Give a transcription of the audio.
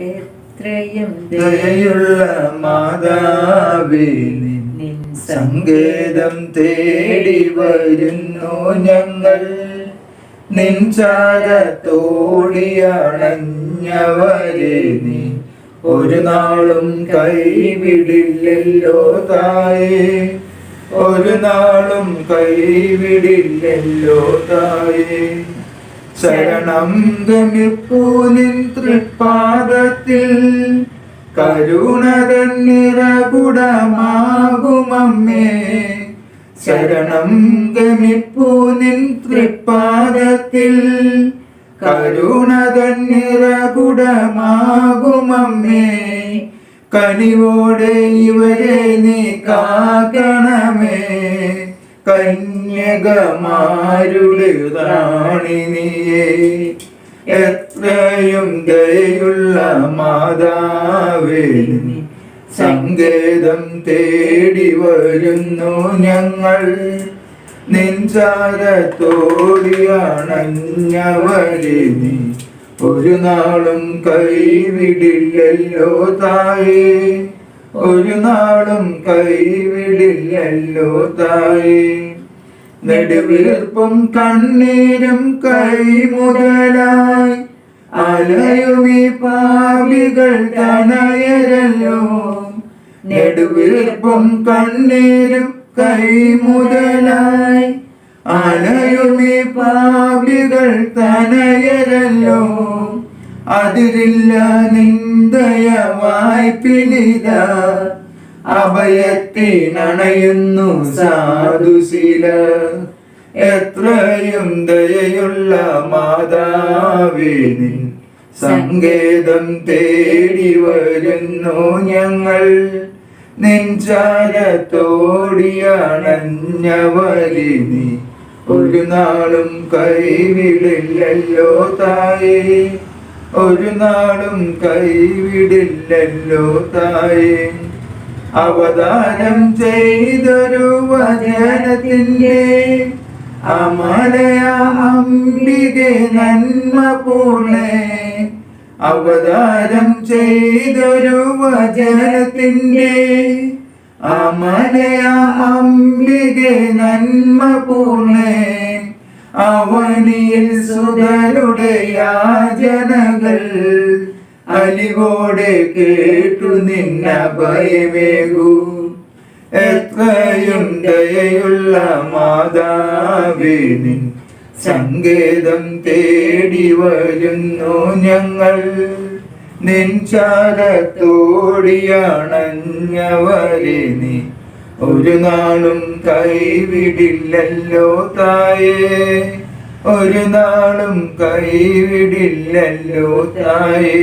എത്രയും ദയയുള്ള മാതാവേ, നിൻ സങ്കേതം തേടി വരുന്നു ഞങ്ങൾ. നിൻ ചാരത്തോടിയണഞ്ഞവരെ നീ ഒരു നാളും കൈവിടില്ലല്ലോ തായേ, ഒരു നാളും കൈവിടില്ലല്ലോ തായേ. ശരണം ഗമിപ്പൂ നിൻ തൃപ്പാദത്തിൽ, കരുണതൻ നിറകുടമാകുമമ്മേ. ശരണം ഗമിപ്പൂ നിൻ തൃപ്പാദത്തിൽ, കരുണതൻ നിറകുടമാകുമമ്മേ. കനിവോടെ ഇവരെ നീ കാക്കണമേ, കന്യകമാരുടെ റാണി നീയേ. എത്രയും ദയയുള്ള മാതാവേ, സങ്കേതം തേടി വരുന്നു ഞങ്ങൾ. നിൻ ചാരത്തോടിയണഞ്ഞവരെ നീ ഒരു നാളും കൈവിടില്ലല്ലോ തായേ, ഒരു നാളും കൈവിടില്ലല്ലോ തായേ. നെടുവീർപ്പും കണ്ണീരും കൈമുതലായി അലയുമീ പാപികൾ തനയരല്ലോ. നെടുവീർപ്പും കണ്ണീരും കൈമുതലായി അലയുമീ പാപികൾ തനയരല്ലോ. അതിരില്ല നിന്ദയവായി പിലിത, അഭയത്തിനണയുന്നു സാധുശീല. എത്രയും ദയയുള്ള മാതാവേ, നിൻ സങ്കേതം തേടി വരുന്നു ഞങ്ങൾ. നിൻ ചാരത്തോടിയണഞ്ഞവരെ നീ ഒരു നാളും കൈവിടില്ലല്ലോ തായേ, ഒരു നാളും കൈവിടില്ലല്ലോ തായേ. അവതാരം ചെയ്തൊരു വചനത്തിൻ്റെ അമലയാംബികെ നന്മ പൂർണ്ണേ. അവതാരം ചെയ്തൊരു വചനത്തിൻ്റെ അമലയാംബികെ നന്മ പൂർണ്ണേ. അവനിയിൽ സുതരുടെ യാചനകൾ അലിവോടെ കേട്ടു നിന്ന ഭയമേകൂ. എത്രയും ദയയുള്ള മാതാവേ, നിൻ സങ്കേതം തേടി വരുന്നു ഞങ്ങൾ. നിൻ ചാരത്തോടിയണഞ്ഞവരെ നീ ഒരു നാളും കൈവിടില്ലല്ലോ തായേ, ഒരു നാളും കൈവിടില്ലല്ലോ തായേ.